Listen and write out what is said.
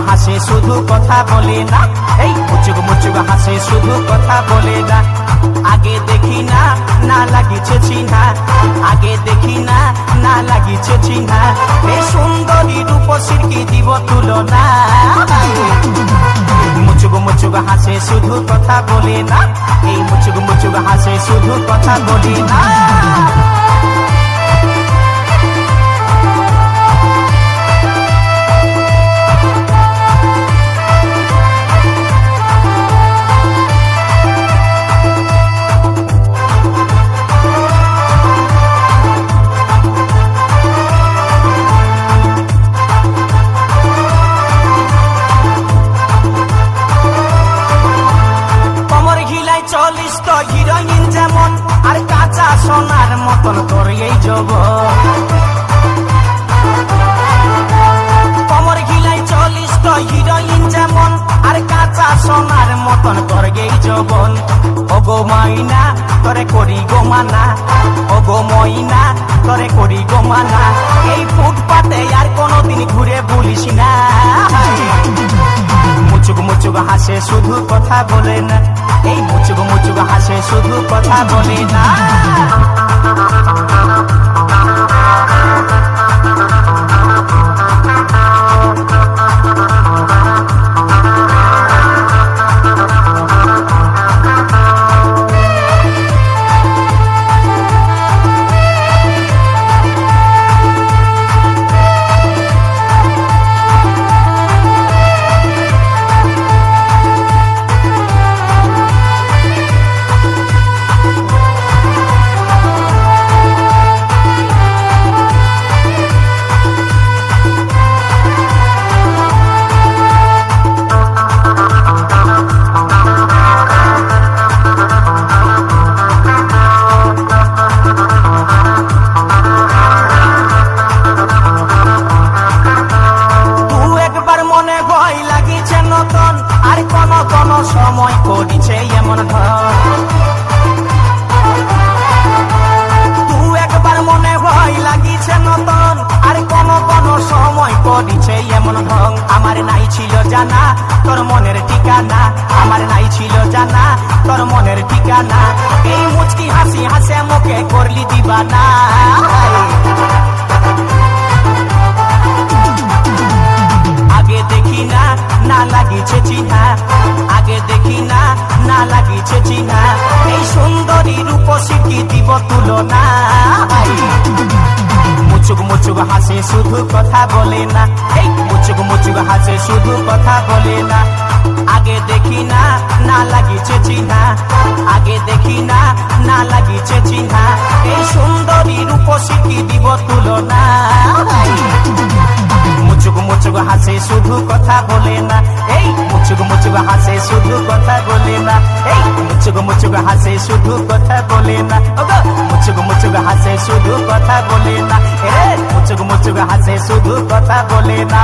হাসে শুধু কথা বলে না, এই মুচুক মুচুক হাসে শুধু কথা বলে না। আগে দেখি না, না লাগিছে চিহ্না, আগে দেখি না, না লাগিছে চিহ্না। এই সুন্দরী রূপসীর কি দিব তুলনা। মুচুক মুচুক হাসে শুধু কথা বলে না, এই মুচুক মুচুক হাসে শুধু কথা বলে না। হিরোইন যেমন আর কাঁচা সোনার মতন করে এই যৌবন, কমর ঘিলাই 40 হিরোইন যেমন আর কাঁচা সোনার মতন করে এই যৌবন। ওগো ময়না তোরে করি গো মানা, ওগো ময়না তোরে করি গো মানা। এই ফুটপাতে আর কোনোদিন ঘুরে বলিস না। মুচুক মুচুক হাসে শুধু কথা বলে না, এই মুচুক মুচুক হাসে শুধু কথা বলে না। সময় করিছে এমন ধর, তু একবার মনে হয় লাগিছে নতুন, আর কোন কোন সময় করিছে এমন ঢং। আমার নাই ছিল জানা তোর মনের ঠিকানা, আমার নাই ছিল জানা তোর মনের ঠিকানা। এই মুচকি হাসি হাসে মুখে করলি দিবানা। আগে দেখি না, না লাগিছে চিহ্না, আগে দেখি না, না লাগিছে চিহ্না। এই সুন্দরী রূপসী কি দিব তুলনা। মুচুক মুচুক হাসে শুধু কথা বলে না, এই মুচুক মুচুক হাসে শুধু কথা বলে না। আগে দেখি না, না লাগিছে চিহ্না, আগে দেখি না, না লাগিছে চিহ্না। এই সুন্দরী রূপসী কি দিব তুলনা। মুচুক মুচুক হাসে শুধু কথা বলে না, এই মুচুক মুচুক হাসে শুধু কথা বলে না, এই মুচুক মুচুক হাসে শুধু কথা বলে না। ওগো মুচুক মুচুক হাসে শুধু কথা বলে না, এ মুচুক মুচুক হাসে শুধু কথা বলে না।